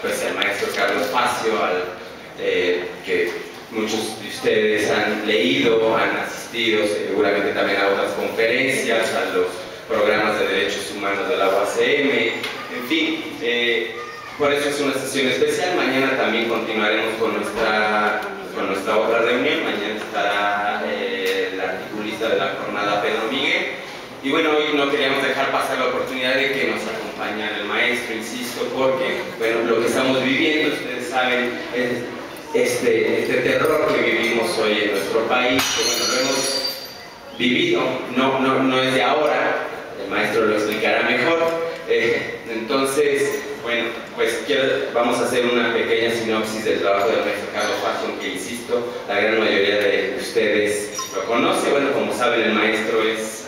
pues al maestro Carlos Facio, que muchos de ustedes han leído, han asistido seguramente también a otras conferencias, a los programas de derechos humanos de la UACM, en fin, por eso es una sesión especial. Mañana también continuaremos con nuestra otra reunión. Mañana estará el articulista de la jornada, Pedro Miguel. Y bueno, hoy no queríamos dejar pasar la oportunidad de que nos acompañara el maestro, insisto, porque bueno, lo que estamos viviendo, ustedes saben, es este terror que vivimos hoy en nuestro país, que bueno, lo hemos vivido, no es de ahora, el maestro lo explicará mejor. Entonces, bueno, pues vamos a hacer una pequeña sinopsis del trabajo del maestro Carlos Facio, que insisto, la gran mayoría de ustedes lo conoce. Bueno, como saben, el maestro es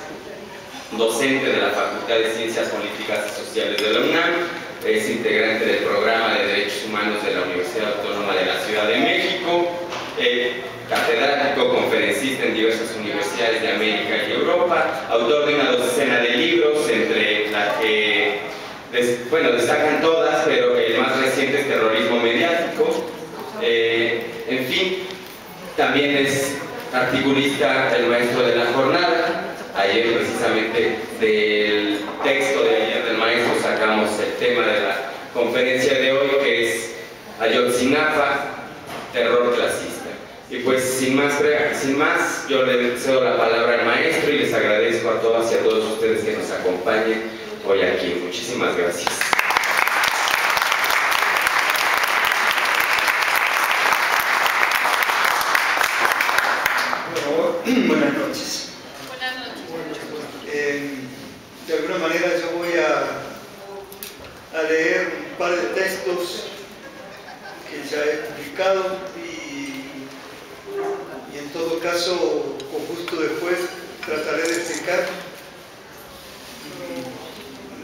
docente de la Facultad de Ciencias Políticas y Sociales de la UNAM, es integrante del programa de Derechos Humanos de la Universidad Autónoma de la Ciudad de México, catedrático, conferencista en diversas universidades de América y Europa, autor de una docena de libros, entre las que, bueno, destacan todas, pero el más reciente es Terrorismo Mediático. En fin, también es articulista, el maestro de la jornada. Ayer, precisamente, del texto de ayer del maestro sacamos el tema de la conferencia de hoy, que es Ayotzinapa, terror clasista. Y pues sin más, yo le cedo la palabra al maestro y les agradezco a todas y a todos ustedes que nos acompañen hoy aquí. Muchísimas gracias. Bueno, buenas noches. De alguna manera yo voy a leer un par de textos que ya he publicado y en todo caso, con gusto después, trataré de explicar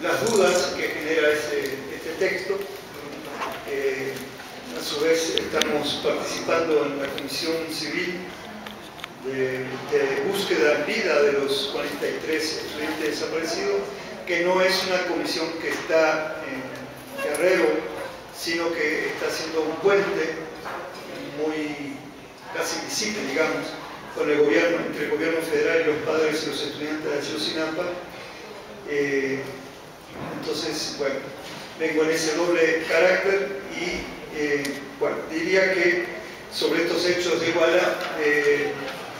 las dudas que genera este texto. A su vez estamos participando en la Comisión Civil de búsqueda en vida de los 43 estudiantes desaparecidos, que no es una comisión que está en Guerrero, sino que está haciendo un puente muy casi visible, digamos, con el gobierno, entre el gobierno federal y los padres y los estudiantes de Ayotzinapa. Entonces, bueno, vengo en ese doble carácter y, bueno, diría que sobre estos hechos de Iguala,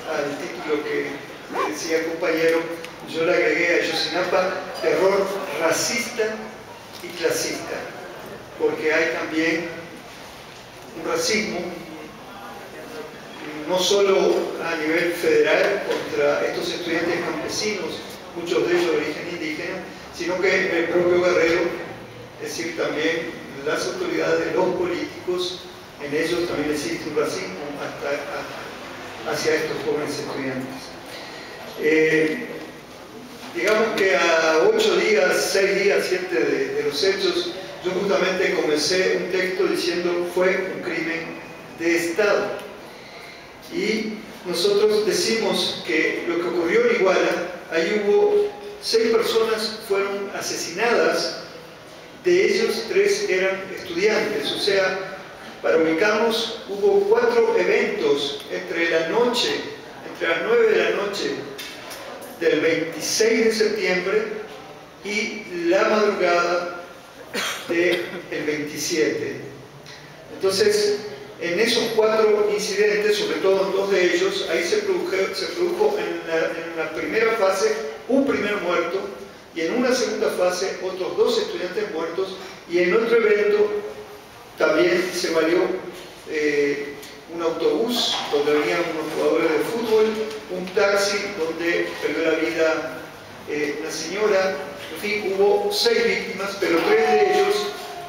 al título que decía el compañero, yo le agregué a Ayotzinapa terror racista y clasista, porque hay también un racismo, no solo a nivel federal contra estos estudiantes campesinos, muchos de ellos de origen indígena, sino que el propio Guerrero, es decir, también las autoridades, los políticos, en ellos también existe un racismo hacia estos jóvenes estudiantes. Digamos que a 8 días, 6 días, 7 de los hechos, yo justamente comencé un texto diciendo fue un crimen de Estado. Y nosotros decimos que lo que ocurrió en Iguala, ahí hubo 6 personas fueron asesinadas, de ellos 3 eran estudiantes, o sea, para ubicarnos, hubo 4 eventos entre las 9 de la noche del 26 de septiembre y la madrugada del 27. Entonces, en esos 4 incidentes, sobre todo en 2 de ellos, ahí se produjo en la primera fase un primer muerto y en una segunda fase otros 2 estudiantes muertos, y en otro evento también se valió un autobús donde venían unos jugadores de fútbol, un taxi donde perdió la vida una señora. En fin, hubo 6 víctimas, pero 3 de ellos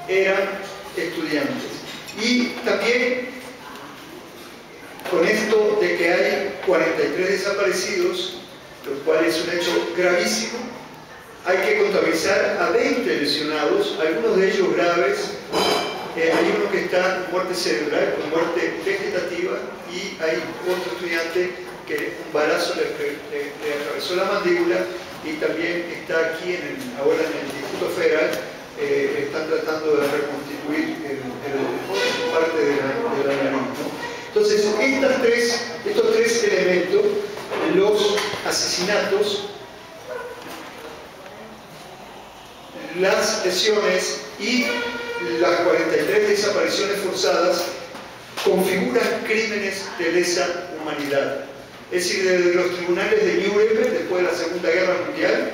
eran estudiantes. Y también con esto de que hay 43 desaparecidos, lo cual es un hecho gravísimo, hay que contabilizar a 20 lesionados, algunos de ellos graves. Hay uno que está en muerte cerebral, con muerte vegetativa, y hay otro estudiante que un balazo le atravesó la mandíbula, y también está aquí ahora en el Instituto Federal. Están tratando de reconstituir Entonces, estos tres elementos, los asesinatos, las lesiones y las 43 desapariciones forzadas, configuran crímenes de lesa humanidad. Es decir, desde los tribunales de Nuremberg, después de la Segunda Guerra Mundial,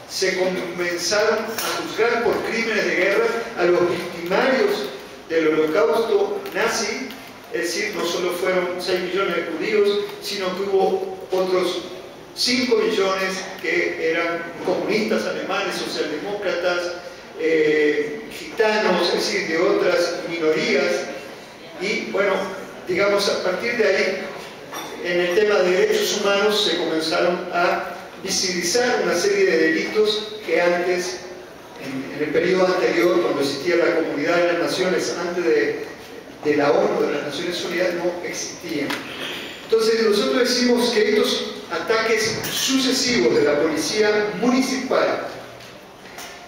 se comenzaron a juzgar por crímenes de guerra a los victimarios del holocausto nazi. Es decir, no solo fueron 6 millones de judíos, sino que hubo otros 5 millones que eran comunistas alemanes, socialdemócratas, gitanos, es decir, de otras minorías. Y bueno, digamos, a partir de ahí, en el tema de derechos humanos se comenzaron a visibilizar una serie de delitos que antes, en el periodo anterior, cuando existía la Comunidad de las Naciones, antes de la ONU, de las Naciones Unidas, no existían. Entonces nosotros decimos que estos ataques sucesivos de la policía municipal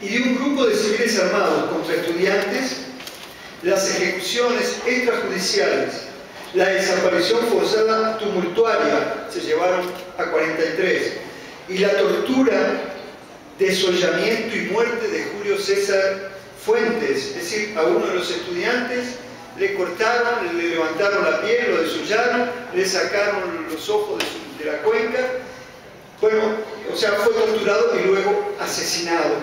y de un grupo de civiles armados contra estudiantes, las ejecuciones extrajudiciales, la desaparición forzada tumultuaria, se llevaron a 43, y la tortura, desollamiento y muerte de Julio César Fuentes, es decir, a uno de los estudiantes le cortaron, le levantaron la piel, lo desollaron, le sacaron los ojos de la cuenca, bueno, o sea, fue torturado y luego asesinado.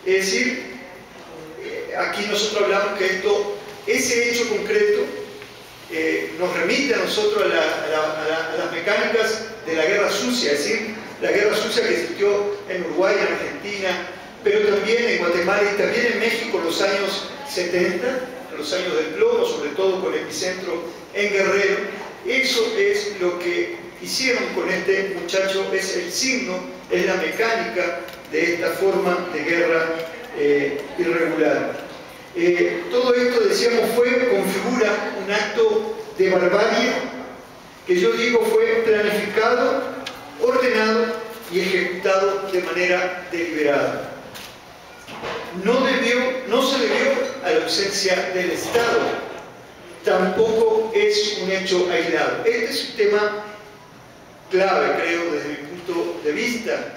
Es decir, aquí nosotros hablamos que ese hecho concreto nos remite a nosotros a las mecánicas de la guerra sucia, es decir, la guerra sucia que existió en Uruguay, en Argentina, pero también en Guatemala y también en México en los años 70, en los años del plomo, sobre todo con epicentro en Guerrero. Eso es lo que hicieron con este muchacho, es el signo, es la mecánica de esta forma de guerra irregular. Todo esto, decíamos, configura un acto de barbarie que yo digo fue planificado, ordenado y ejecutado de manera deliberada. No se debió a la ausencia del Estado, tampoco es un hecho aislado. Este es un tema clave, creo, desde mi punto de vista.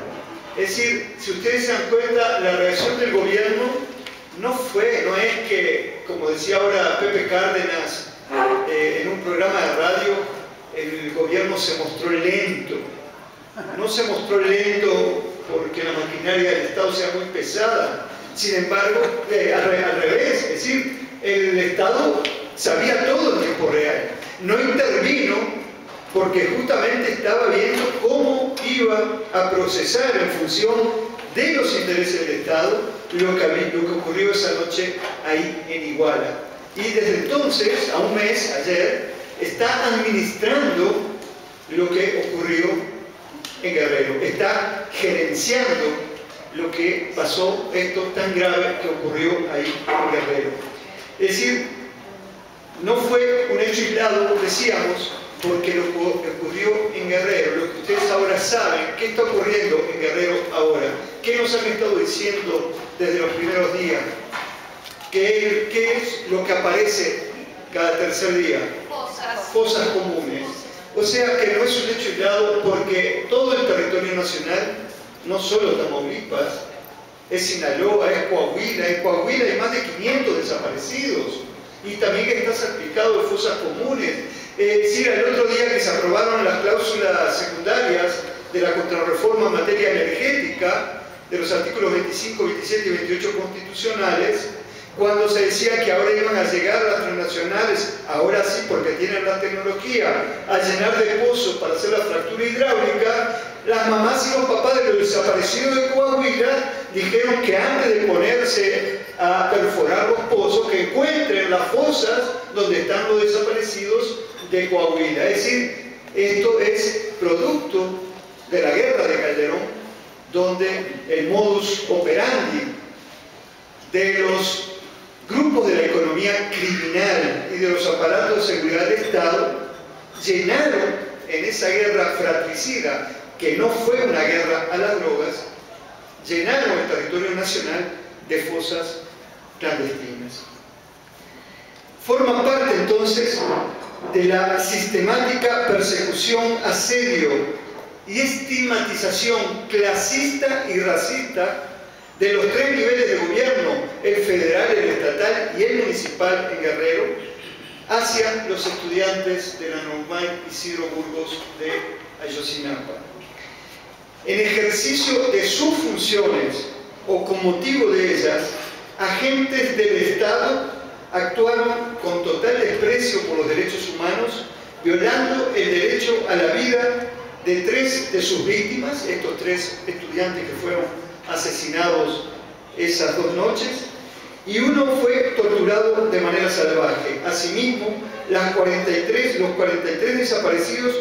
Es decir, si ustedes se dan cuenta, la reacción del gobierno no es que, como decía ahora Pepe Cárdenas en un programa de radio, el gobierno se mostró lento. No se mostró lento porque la maquinaria del Estado sea muy pesada. Sin embargo, al revés, es decir, el Estado sabía todo en tiempo real. No intervino porque justamente estaba viendo cómo iba a procesar en función de los intereses del Estado lo que ocurrió esa noche ahí en Iguala. Y desde entonces, a un mes, ayer, está administrando lo que ocurrió en Guerrero, está gerenciando lo que pasó, esto tan grave que ocurrió ahí en Guerrero. Es decir, no fue un hecho aislado, decíamos, porque lo que ocurrió en Guerrero, lo que ustedes ahora saben, ¿qué está ocurriendo en Guerrero ahora? ¿Qué nos han estado diciendo desde los primeros días? ¿Qué es lo que aparece cada tercer día? Fosas comunes. O sea que no es un hecho aislado porque todo el territorio nacional, no solo Tamaulipas, es Sinaloa, es Coahuila. En Coahuila hay más de 500 desaparecidos y también está salpicado de fosas comunes. Es decir, el otro día que se aprobaron las cláusulas secundarias de la contrarreforma en materia energética, de los artículos 25, 27 y 28 constitucionales, cuando se decía que ahora iban a llegar las transnacionales, ahora sí porque tienen la tecnología, a llenar de pozos para hacer la fractura hidráulica, las mamás y los papás de los desaparecidos de Coahuila dijeron que antes de ponerse a perforar los pozos, que encuentren las fosas donde están los desaparecidos de Coahuila. Es decir, esto es producto de la guerra de Calderón, donde el modus operandi de los grupos de la economía criminal y de los aparatos de seguridad del Estado llenaron en esa guerra fratricida, que no fue una guerra a las drogas, llenaron el territorio nacional de fosas clandestinas. Forma parte parte entonces de la sistemática persecución, asedio y estigmatización clasista y racista de los tres niveles de gobierno, el federal, el estatal y el municipal en Guerrero, hacia los estudiantes de la Normal Isidro Burgos de Ayotzinapa. En ejercicio de sus funciones o con motivo de ellas, agentes del Estado actuaron con total desprecio por los derechos humanos, violando el derecho a la vida de tres de sus víctimas, estos tres estudiantes que fueron asesinados esas 2 noches, y uno fue torturado de manera salvaje. Asimismo, los 43 desaparecidos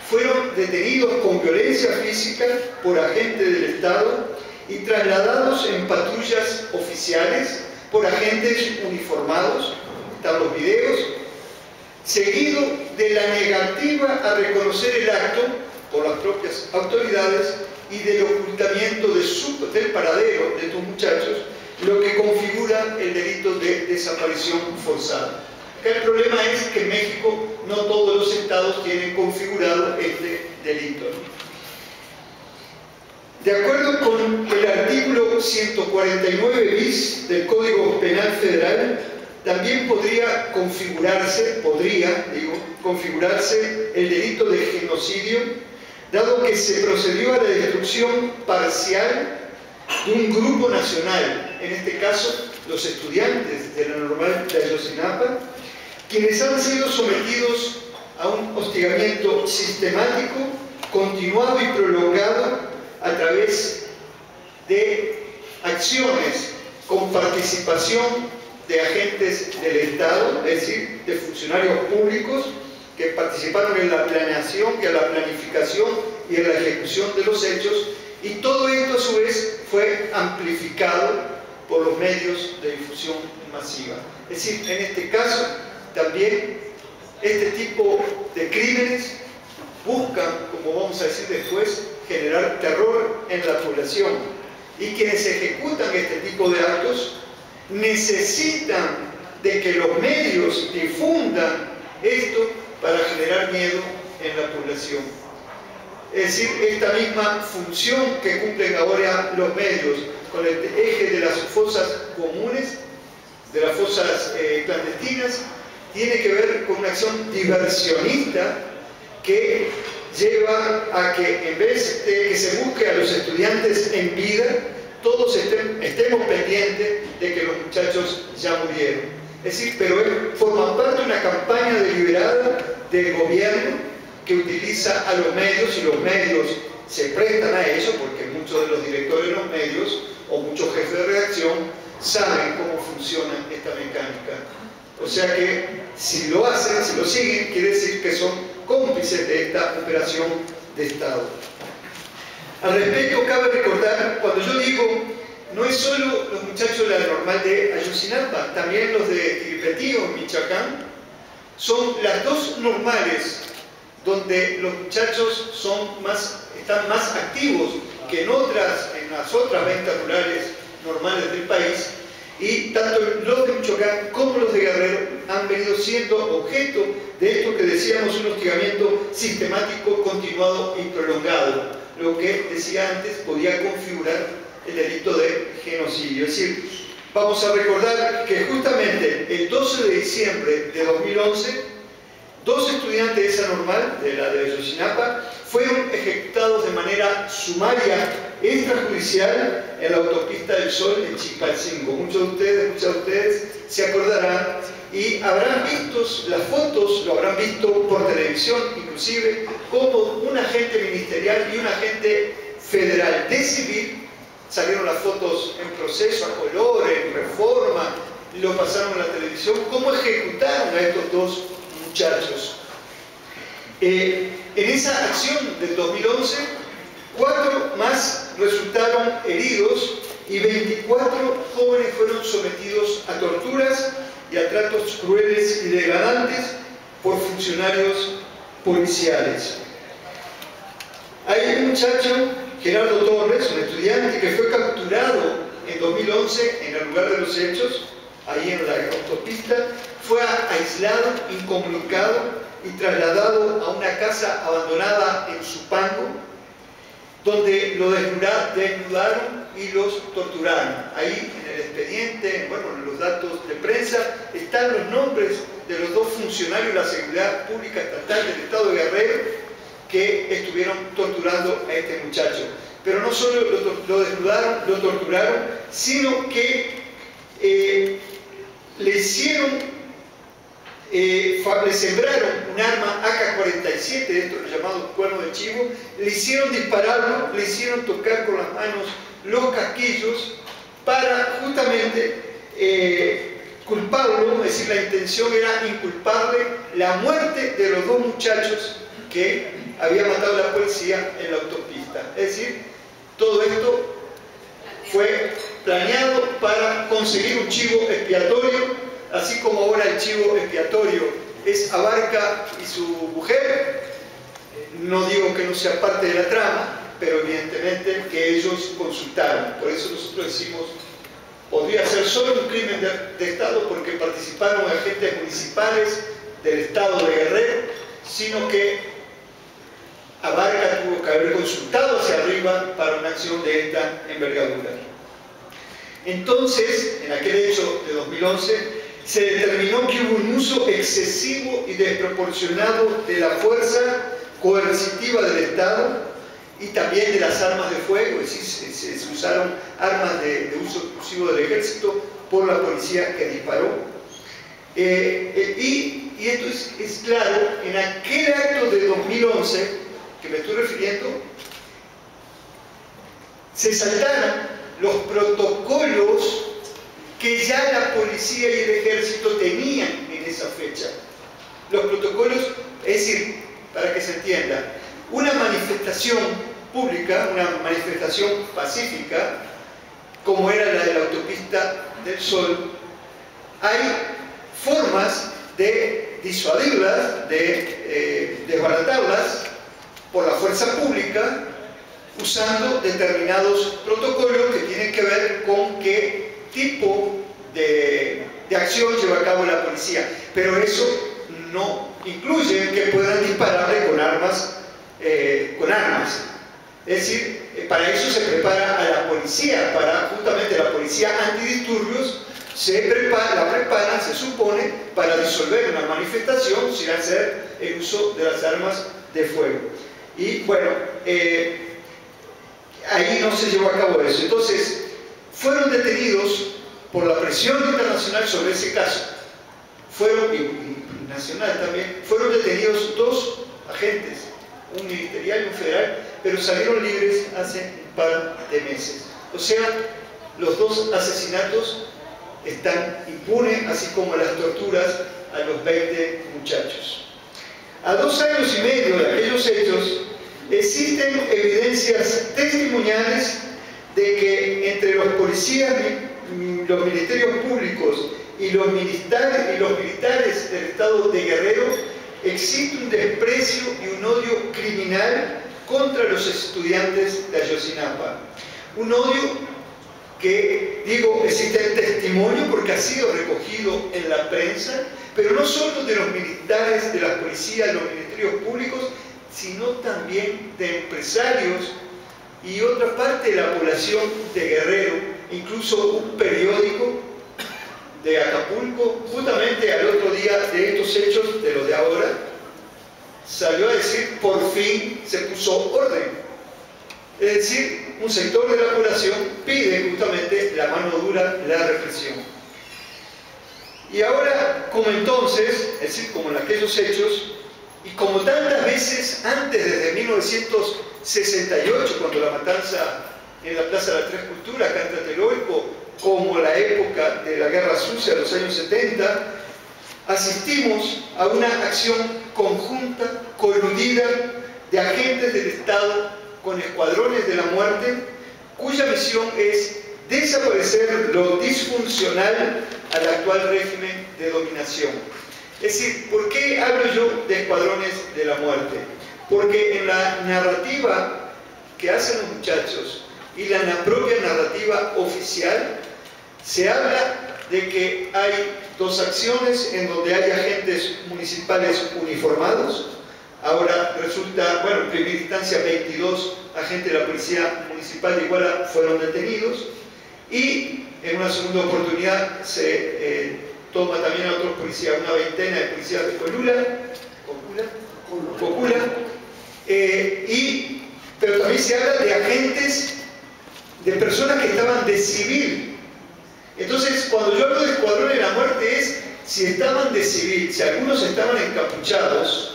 fueron detenidos con violencia física por agentes del Estado y trasladados en patrullas oficiales por agentes uniformados, están los videos, seguido de la negativa a reconocer el acto por las propias autoridades y del ocultamiento del paradero de estos muchachos, lo que configura el delito de desaparición forzada. Acá el problema es que en México no todos los estados tienen configurado este delito. De acuerdo con el artículo 149 bis del Código Penal Federal, también podría configurarse el delito de genocidio, dado que se procedió a la destrucción parcial de un grupo nacional, en este caso los estudiantes de la Normal de Ayotzinapa, quienes han sido sometidos a un hostigamiento sistemático, continuado y prolongado a través de acciones con participación de agentes del Estado, es decir, de funcionarios públicos que participaron en la planeación, en la planificación y en la ejecución de los hechos, y todo esto a su vez fue amplificado por los medios de difusión masiva. Es decir, en este caso también este tipo de crímenes buscan, como vamos a decir después, generar terror en la población, y quienes ejecutan este tipo de actos necesitan de que los medios difundan esto para generar miedo en la población. Es decir, esta misma función que cumplen ahora los medios con el eje de las fosas comunes, de las fosas clandestinas, tiene que ver con una acción diversionista que lleva a que en vez de que se busque a los estudiantes en vida, todos estemos pendientes de que los muchachos ya murieron. Es decir, pero forma parte de una campaña deliberada del gobierno que utiliza a los medios, y los medios se prestan a eso porque muchos de los directores de los medios o muchos jefes de redacción saben cómo funciona esta mecánica. O sea que si lo hacen, si lo siguen, quiere decir que son cómplices de esta operación de Estado. Al respecto, cabe recordar, cuando yo digo, no es solo los muchachos de la Normal de Ayotzinapa, también los de Tiripetío, en Michoacán, son las 2 normales donde los muchachos están más activos que en las otras 20 rurales normales del país, y tanto los de Michoacán como los de Guerrero han venido siendo objeto de esto que decíamos, un hostigamiento sistemático, continuado y prolongado, lo que decía antes podía configurar el delito de genocidio. Es decir, vamos a recordar que justamente el 12 de diciembre de 2011, 2 estudiantes de esa Normal, de la de Ayotzinapa, fueron ejecutados de manera sumaria, extrajudicial, en la autopista del Sol en Chilpancingo. Muchas de ustedes se acordarán y habrán visto las fotos, lo habrán visto por televisión inclusive, como un agente ministerial y un agente federal de civil, salieron las fotos en Proceso, a color, en Reforma, lo pasaron en la televisión, cómo ejecutaron a estos 2 muchachos. En esa acción del 2011, 4 más resultaron heridos y 24 jóvenes fueron sometidos a torturas y a tratos crueles y degradantes por funcionarios policiales. Hay un muchacho, Gerardo Torres, un estudiante que fue capturado en 2011 en el lugar de los hechos, ahí en la autopista, fue aislado, incomunicado y trasladado a una casa abandonada en Supango, donde lo desnudaron y los torturaron. Ahí en el expediente, bueno, en los datos de prensa, están los nombres de los dos funcionarios de la Seguridad Pública Estatal del Estado de Guerrero que estuvieron torturando a este muchacho. Pero no solo lo desnudaron, lo torturaron, sino que le sembraron un arma AK-47, esto es llamado cuerno de chivo, le hicieron dispararlo, le hicieron tocar con las manos los casquillos para justamente culparlo, es decir, la intención era inculparle la muerte de los dos muchachos que había matado la policía en la autopista. Es decir, todo esto fue planeado para conseguir un chivo expiatorio, así como ahora el chivo expiatorio es Abarca y su mujer. No digo que no sea parte de la trama, pero evidentemente que ellos consultaron. Por eso nosotros decimos, podría ser solo un crimen de Estado porque participaron agentes municipales del Estado de Guerrero, sino que Abarca tuvo que haber consultado hacia arriba para una acción de esta envergadura. Entonces, en aquel hecho de 2011, se determinó que hubo un uso excesivo y desproporcionado de la fuerza coercitiva del Estado y también de las armas de fuego, es decir, se usaron armas de uso exclusivo del ejército por la policía que disparó. Y esto es claro, en aquel acto de 2011, que me estoy refiriendo, se saltaron los protocolos que ya la policía y el ejército tenían en esa fecha. Los protocolos, es decir, para que se entienda, una manifestación pública, una manifestación pacífica, como era la de la Autopista del Sol, hay formas de disuadirlas, de desbaratarlas por la fuerza pública, usando determinados protocolos que tienen que ver con qué tipo de acción lleva a cabo la policía. Pero eso no incluye que puedan dispararle con armas. Es decir, para eso se prepara a la policía, para justamente la policía antidisturbios, la preparan, se supone, para disolver una manifestación sin hacer el uso de las armas de fuego. Y bueno, ahí no se llevó a cabo eso. Entonces, fueron detenidos por la presión internacional sobre ese caso. Y nacional también, fueron detenidos dos agentes, un ministerial y un federal, pero salieron libres hace un par de meses. O sea, los dos asesinatos están impunes, así como las torturas a los 20 muchachos. A 2 años y medio de aquellos hechos, existen evidencias testimoniales de que entre los policías, los ministerios públicos y los militares del Estado de Guerrero existe un desprecio y un odio criminal contra los estudiantes de Ayotzinapa. Un odio que, digo, existe el testimonio porque ha sido recogido en la prensa, pero no solo de los militares, de las policías, de los ministerios públicos, sino también de empresarios y otra parte de la población de Guerrero, incluso un periódico de Acapulco, justamente al otro día de estos hechos, de los de ahora, salió a decir, por fin se puso orden. Es decir, un sector de la población pide justamente la mano dura, la represión. Y ahora, como entonces, es decir, como en aquellos hechos, y como tantas veces antes, desde 1968, cuando la matanza en la Plaza de las Tres Culturas, acá en Tlatelolco, como la época de la Guerra Sucia, los años 70, asistimos a una acción conjunta, coludida, de agentes del Estado con escuadrones de la muerte, cuya misión es desaparecer lo disfuncional al actual régimen de dominación. Es decir, ¿por qué hablo yo de escuadrones de la muerte? Porque en la narrativa que hacen los muchachos y la propia narrativa oficial se habla de que hay 2 acciones en donde hay agentes municipales uniformados. Ahora resulta, bueno, en primera instancia 22 agentes de la Policía Municipal de Iguala fueron detenidos, y en una segunda oportunidad se toma también a otros policías, una veintena de policías de Cocula, pero también se habla de agentes, de personas que estaban de civil. Entonces, cuando yo hablo de escuadrón de la muerte es si estaban de civil, si algunos estaban encapuchados.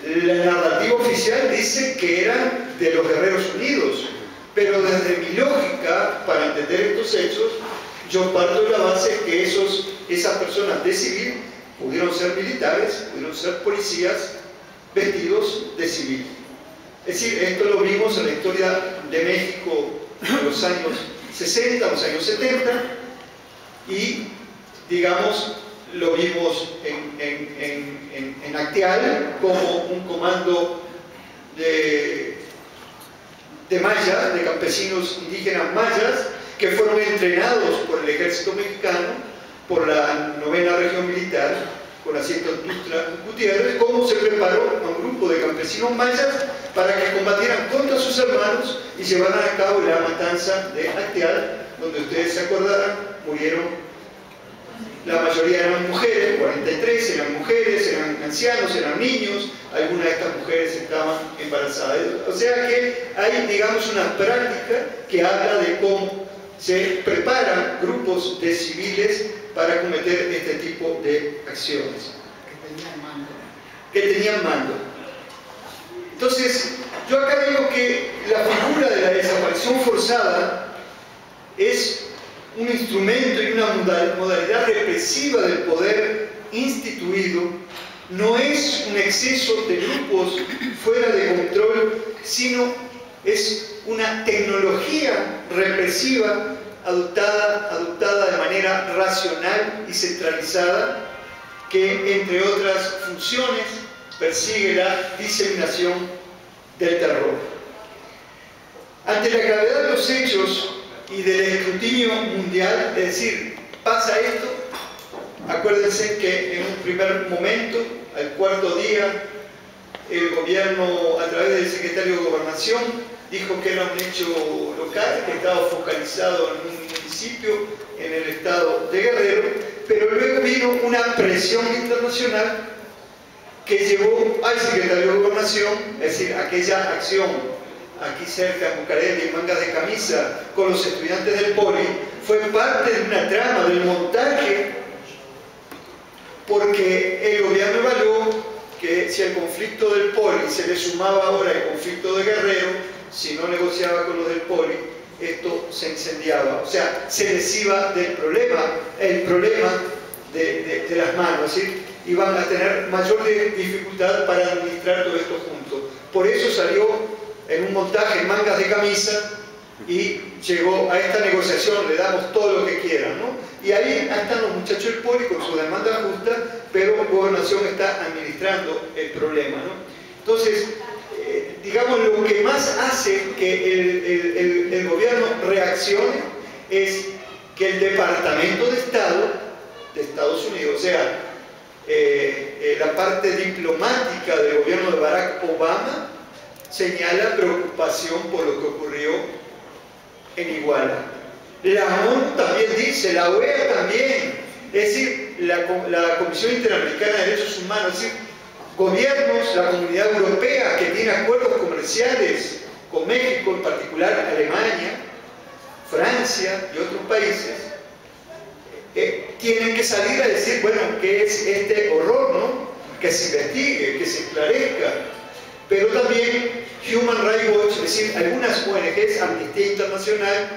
La narrativa oficial dice que eran de los Guerreros Unidos, pero desde mi lógica, para entender estos hechos, yo parto de la base que esas personas de civil pudieron ser militares, pudieron ser policías vestidos de civil. Es decir, esto lo vimos en la historia de México en los años 60, los años 70, y, digamos, lo vimos en Acteal como un comando de mayas, de campesinos indígenas mayas, que fueron entrenados por el ejército mexicano, por la 9ª Región Militar, con asiento en Tuxtla Gutiérrez, cómo se preparó a un grupo de campesinos mayas para que combatieran contra sus hermanos y llevaran a cabo la matanza de Acteal, donde ustedes se acordarán, murieron. La mayoría eran mujeres, 43 eran mujeres, eran ancianos, eran niños, algunas de estas mujeres estaban embarazadas. O sea que hay, digamos, una práctica que habla de cómo se preparan grupos de civiles para cometer este tipo de acciones. Que tenían mando. Entonces, yo acá digo que la figura de la desaparición forzada es un instrumento y una modalidad represiva del poder instituido, no es un exceso de grupos fuera de control, sino es una tecnología represiva adoptada de manera racional y centralizada, que entre otras funciones persigue la diseminación del terror. Ante la gravedad de los hechos y del escrutinio mundial, es decir, pasa esto, acuérdense que en un primer momento, al 4.º día, el gobierno, a través del secretario de Gobernación, dijo que era un hecho local, que estaba focalizado en un municipio en el estado de Guerrero, pero luego vino una presión internacional que llevó al secretario de Gobernación, es decir, aquella acción aquí cerca en Bucareli, en Mangas de Camisa, con los estudiantes del Poli, fue parte de una trama del montaje, porque el gobierno evaluó que si al conflicto del Poli se le sumaba ahora el conflicto de Guerrero, si no negociaba con los del Poli, esto se incendiaba, o sea, se les iba del problema, el problema de las manos, ¿sí? Iban a tener mayor dificultad para administrar todo esto junto. Por eso salió en un montaje en Mangas de Camisa y llegó a esta negociación, le damos todo lo que quieran, ¿no? Y ahí están los muchachos del Poli con su demanda justa, pero Gobernación está administrando el problema, ¿no? Entonces, digamos, lo que más hace que el gobierno reaccione es que el Departamento de Estado de Estados Unidos, o sea, la parte diplomática del gobierno de Barack Obama, señala preocupación por lo que ocurrió en Iguala. La ONU también dice, la OEA también, es decir, la Comisión Interamericana de Derechos Humanos, es decir, gobiernos, la Comunidad Europea, que tiene acuerdos comerciales con México, en particular Alemania, Francia y otros países, tienen que salir a decir, bueno, ¿qué es este horror, no? Que se investigue, que se esclarezca. Pero también Human Rights Watch, es decir, algunas ONGs, Amnistía Internacional,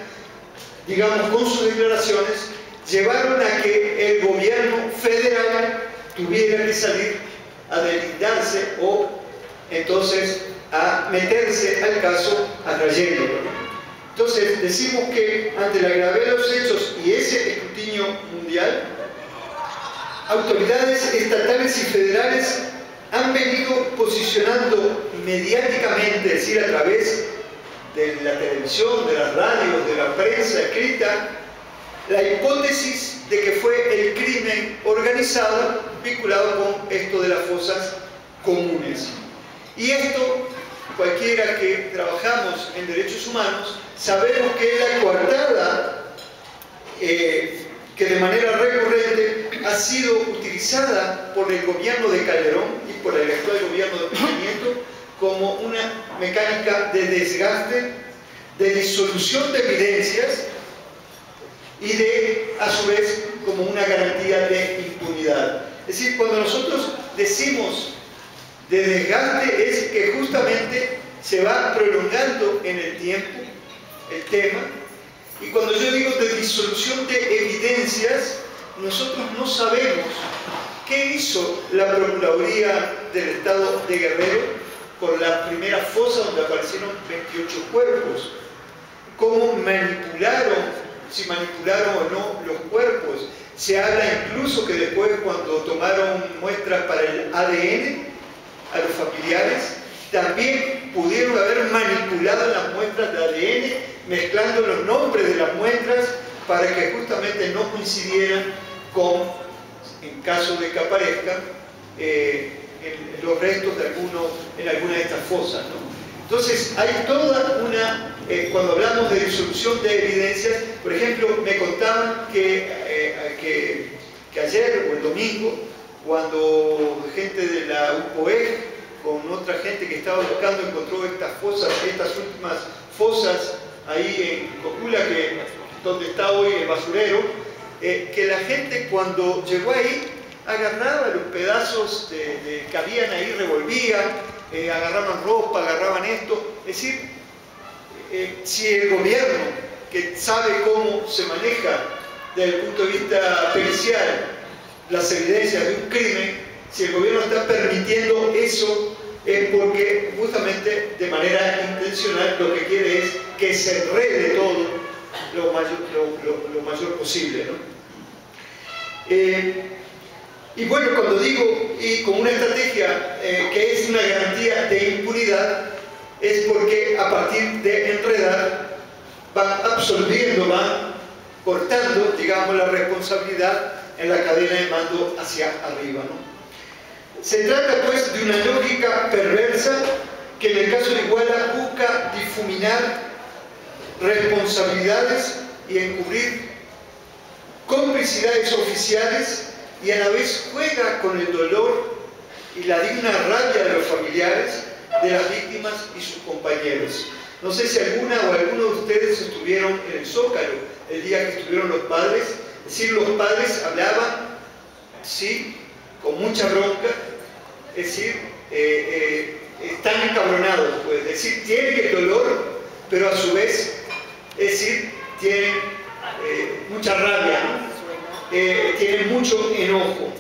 digamos, con sus declaraciones, llevaron a que el gobierno federal tuviera que salir a deslindarse o entonces a meterse al caso atrayéndolo, ¿no? Entonces decimos que ante la gravedad de los hechos y ese escrutinio mundial, autoridades estatales y federales han venido posicionando mediáticamente, es decir, a través de la televisión, de las radios, de la prensa escrita, la hipótesis de que fue el crimen organizado vinculado con esto de las fosas comunes. Y esto, cualquiera que trabajamos en derechos humanos, sabemos que la coartada que de manera recurrente ha sido utilizada por el gobierno de Calderón y por el actual gobierno de Peña Nieto como una mecánica de desgaste, de disolución de evidencias y de, a su vez, como una garantía de impunidad. Es decir, cuando nosotros decimos de desgaste es que justamente se va prolongando en el tiempo el tema, y cuando yo digo de disolución de evidencias, nosotros no sabemos qué hizo la Procuraduría del Estado de Guerrero con la primera fosa donde aparecieron 28 cuerpos, cómo manipularon, si manipularon o no los cuerpos. Se habla incluso que después, cuando tomaron muestras para el ADN a los familiares, también pudieron haber manipulado las muestras de ADN, mezclando los nombres de las muestras para que justamente no coincidieran con, en caso de que aparezcan, los restos de en alguna de estas fosas, ¿no? Entonces, hay toda una... cuando hablamos de disolución de evidencias, por ejemplo, me contaban que ayer o el domingo, cuando gente de la UPOEG con otra gente que estaba buscando encontró estas últimas fosas ahí en Cocula, donde está hoy el basurero, que la gente cuando llegó ahí agarraba los pedazos que habían ahí, revolvían, agarraban ropa, agarraban esto. Es decir, si el gobierno, que sabe cómo se maneja desde el punto de vista pericial las evidencias de un crimen, si el gobierno está permitiendo eso, es porque justamente de manera intencional lo que quiere es que se enrede todo lo mayor posible, ¿no? Y bueno, cuando digo, y con una estrategia que es una garantía de impunidad, es porque a partir de enredar van absorbiendo, van cortando, digamos, la responsabilidad en la cadena de mando hacia arriba, ¿no? Se trata pues de una lógica perversa que en el caso de Iguala busca difuminar responsabilidades y encubrir complicidades oficiales, y a la vez juega con el dolor y la digna rabia de los familiares de las víctimas y sus compañeros. No sé si alguna o alguno de ustedes estuvieron en el Zócalo el día que estuvieron los padres. Es decir, los padres hablaban, sí, con mucha bronca, es decir, están encabronados, pues, es decir, tienen el dolor, pero a su vez, es decir, tienen mucha rabia, ¿no? Tienen mucho enojo,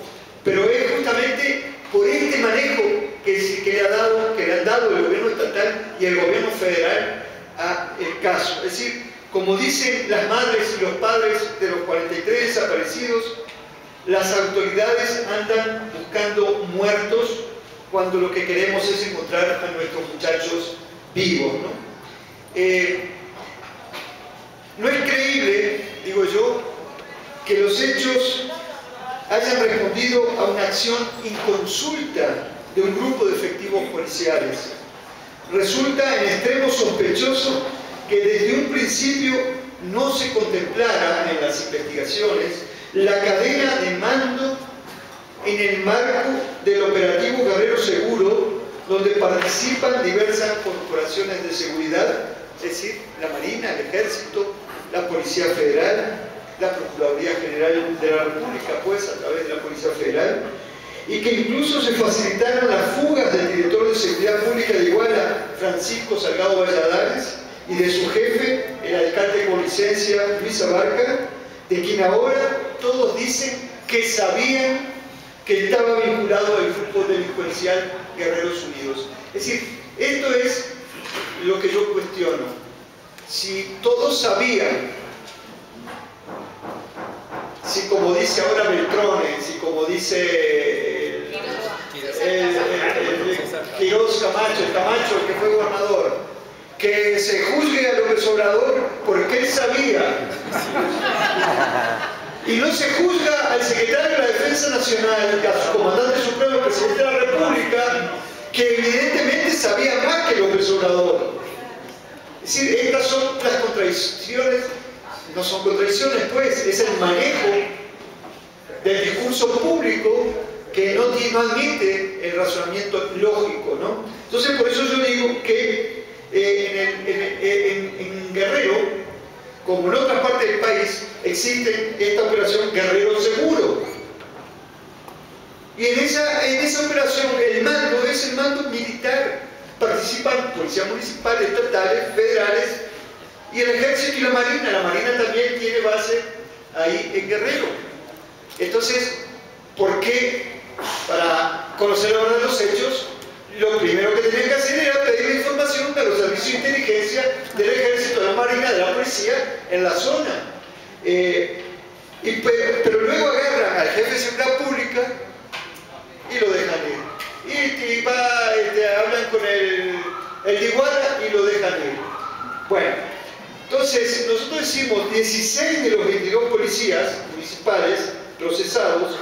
pero es justamente por este manejo que le han dado el gobierno estatal y el gobierno federal al caso. Es decir, como dicen las madres y los padres de los 43 desaparecidos, las autoridades andan buscando muertos cuando lo que queremos es encontrar a nuestros muchachos vivos, ¿no? No es creíble, digo yo, que los hechos hayan respondido a una acción inconsulta de un grupo de efectivos policiales. Resulta en extremo sospechoso que desde un principio no se contemplara en las investigaciones la cadena de mando en el marco del operativo Guerrero Seguro, donde participan diversas corporaciones de seguridad, es decir, la Marina, el Ejército, la Policía Federal, la Procuraduría General de la República, pues, a través de la Policía Federal, y que incluso se facilitaron las fugas del director de Seguridad Pública de Iguala, Francisco Salgado Valladares, y de su jefe, el alcalde con licencia, Luis Abarca, de quien ahora todos dicen que sabían que estaba vinculado al grupo delincuencial Guerreros Unidos. Es decir, esto es lo que yo cuestiono. Si todos sabían, si como dice ahora Beltrone, si como dice Quirós Camacho, el Camacho que fue gobernador, que se juzgue a López Obrador porque él sabía. Y no se juzga al secretario de la Defensa Nacional, a su comandante supremo, el presidente de la República, que evidentemente sabía más que López Obrador. Es decir, estas son las contradicciones, no son contradicciones, pues, es el manejo del discurso público que no admite el razonamiento lógico, ¿no? Entonces, por eso yo digo que en Guerrero, como en otras partes del país, existe esta operación Guerrero Seguro. Y en esa operación el mando es el mando militar. Participan policías municipales, estatales, federales y el ejército y la marina. La marina también tiene base ahí en Guerrero. Entonces, ¿por qué? Para conocer la verdad de los hechos, lo primero que tenían que hacer era pedir información a los servicios de inteligencia del ejército, de la marina, de la policía en la zona. Pero luego agarran al jefe de seguridad pública y lo dejan ir. Y hablan con el de Iguala y lo dejan ir. Bueno, entonces nosotros decimos 16 de los 22 policías municipales procesados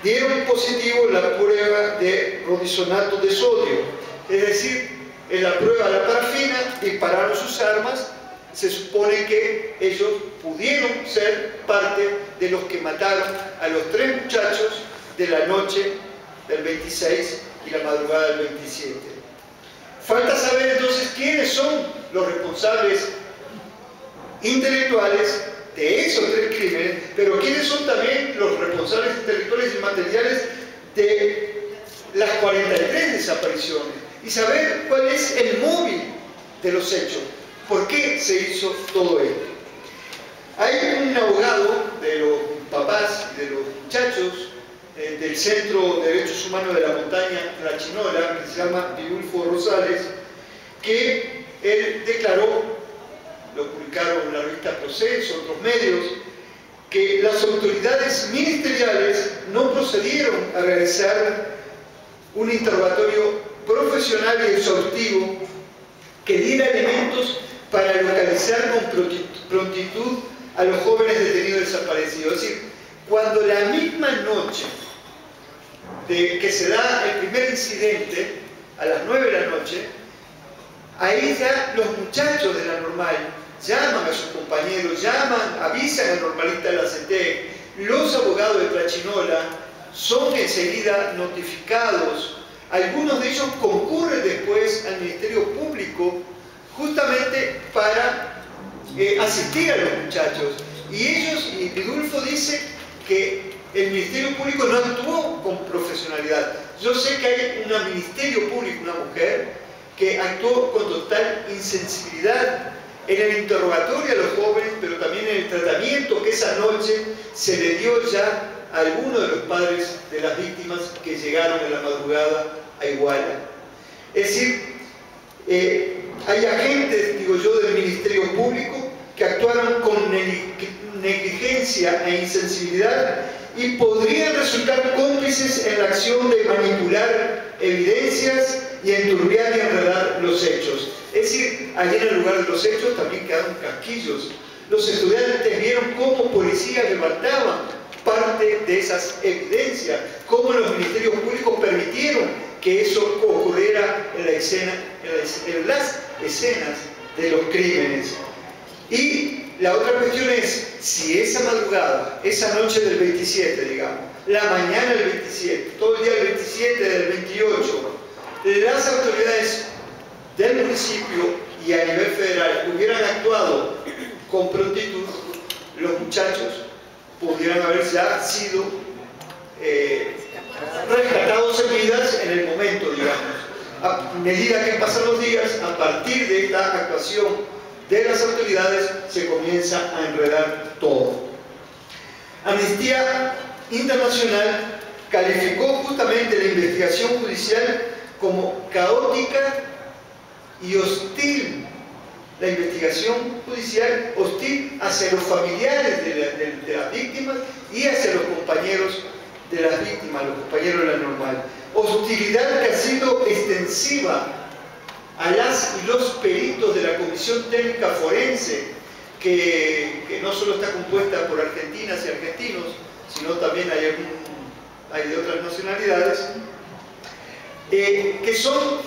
dieron positivo en la prueba de rodisonato de sodio, es decir, en la prueba de la parafina dispararon sus armas. Se supone que ellos pudieron ser parte de los que mataron a los 3 muchachos de la noche del 26 y la madrugada del 27. Falta saber entonces quiénes son los responsables intelectuales de esos 3 crímenes, pero quiénes son también los responsables intelectuales y materiales de las 43 desapariciones, y saber cuál es el móvil de los hechos, por qué se hizo todo esto. Hay un abogado de los papás de los muchachos del Centro de Derechos Humanos de la Montaña La Chinola, que se llama Vidulfo Rosales, que él declaró, lo publicaron en la revista Proceso, otros medios, que las autoridades ministeriales no procedieron a realizar un interrogatorio profesional y exhaustivo que diera elementos para localizar con prontitud a los jóvenes detenidos desaparecidos. Es decir, cuando la misma noche de que se da el primer incidente, a las 9 de la noche, ahí ya los muchachos de la Normal llaman a sus compañeros, avisan al normalista de la CT, los abogados de Tlachinola son enseguida notificados, algunos de ellos concurren después al Ministerio Público justamente para asistir a los muchachos, y Vidulfo dice que el Ministerio Público no actuó con profesionalidad. Yo sé que hay un Ministerio Público, una mujer, que actuó con total insensibilidad en el interrogatorio a los jóvenes, pero también en el tratamiento que esa noche se le dio ya a algunos de los padres de las víctimas que llegaron en la madrugada a Iguala. Es decir, hay agentes, digo yo, del Ministerio Público que actuaron con negligencia e insensibilidad y podrían resultar cómplices en la acción de manipular evidencias y enturbiar y enredar los hechos. Es decir, allí en el lugar de los hechos también quedaron casquillos. Los estudiantes vieron cómo policías levantaban parte de esas evidencias, cómo los ministerios públicos permitieron que eso ocurriera en las escenas de los crímenes. Y la otra cuestión es, si esa madrugada, esa noche del 27, digamos, la mañana del 27, todo el día del 27, del 28, las autoridades del municipio y a nivel federal hubieran actuado con prontitud, los muchachos pudieran haber ya sido rescatados en vidas en el momento, digamos. A medida que pasan los días, a partir de esta actuación de las autoridades, se comienza a enredar todo. Amnistía Internacional calificó justamente la investigación judicial como caótica y hostil. La investigación judicial hostil hacia los familiares de las víctimas y hacia los compañeros de las víctimas, los compañeros de la Normal. Hostilidad que ha sido extensiva a las y los peritos de la Comisión Técnica Forense, que no solo está compuesta por argentinas y argentinos, sino también hay de otras nacionalidades, que son,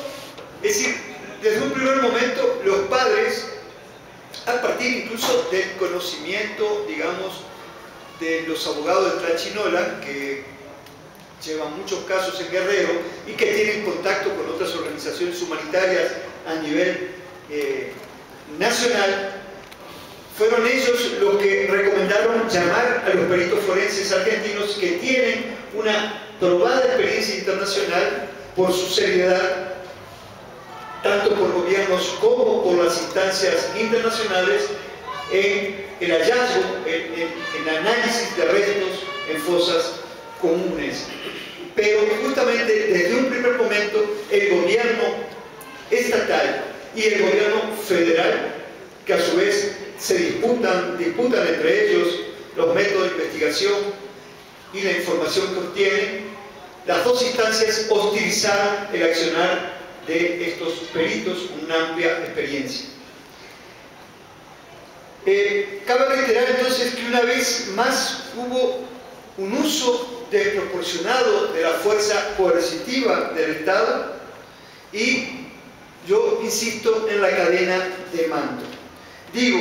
es decir, desde un primer momento los padres, a partir incluso del conocimiento, digamos, de los abogados de Tlachinola, que llevan muchos casos en Guerrero y que tienen contacto con otras organizaciones humanitarias a nivel nacional, fueron ellos los que recomendaron llamar a los peritos forenses argentinos, que tienen una probada experiencia internacional por su seriedad, tanto por gobiernos como por las instancias internacionales, en el hallazgo, en análisis de restos en fosas comunes. Pero justamente desde un primer momento el gobierno estatal y el gobierno federal, que a su vez se disputan entre ellos los métodos de investigación y la información que obtienen, las dos instancias hostilizaron el accionar de estos peritos con una amplia experiencia. Cabe reiterar entonces que una vez más hubo un uso desproporcionado de la fuerza coercitiva del Estado, y yo insisto en la cadena de mando. Digo,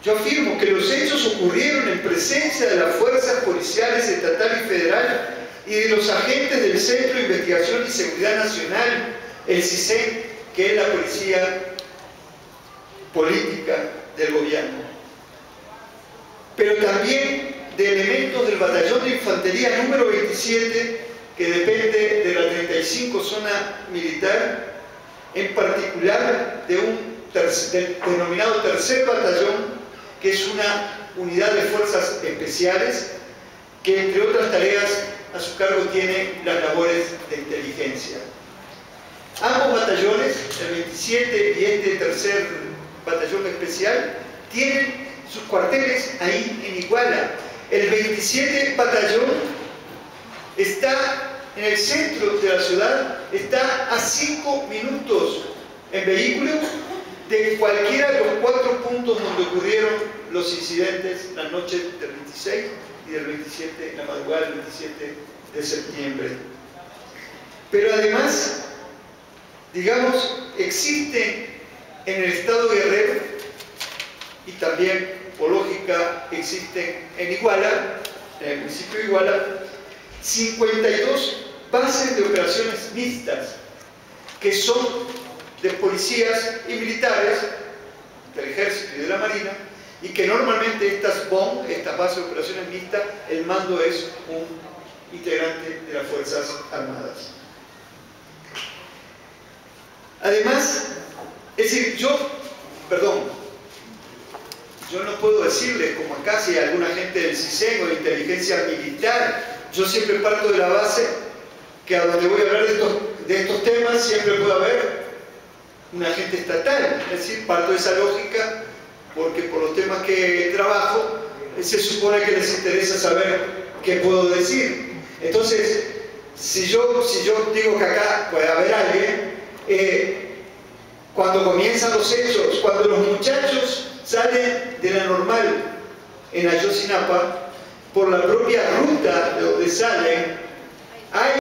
yo afirmo que los hechos ocurrieron en presencia de las fuerzas policiales estatal y federal y de los agentes del Centro de Investigación y Seguridad Nacional, el CISEN, que es la policía política del gobierno, pero también de elementos del batallón de infantería número 27, que depende de la 35 zona militar, en particular del denominado tercer batallón, que es una unidad de fuerzas especiales que, entre otras tareas, a su cargo tiene las labores de inteligencia. Ambos batallones, el 27 y este tercer batallón especial, tienen sus cuarteles ahí en Iguala. El 27 batallón está en el centro de la ciudad, está a 5 minutos en vehículo de cualquiera de los 4 puntos donde ocurrieron los incidentes la noche del 26 y del 27, la madrugada del 27 de septiembre. Pero además, digamos, existen en el estado de Guerrero, y también por lógica existen en Iguala, en el municipio de Iguala, 52 bases de operaciones mixtas, que son de policías y militares del ejército y de la marina, y que normalmente estas bases de operaciones mixtas, el mando es un integrante de las Fuerzas Armadas. Además, es decir, yo no puedo decirles, como acá, si hay alguna gente del CISEN o de inteligencia militar, yo siempre parto de la base que a donde voy a hablar de estos temas siempre puede haber un agente estatal. Es decir, parto de esa lógica porque por los temas que trabajo se supone que les interesa saber qué puedo decir. Entonces, si yo digo que acá puede haber alguien, cuando comienzan los hechos, cuando los muchachos salen de la normal en Ayotzinapa, por la propia ruta de donde salen, hay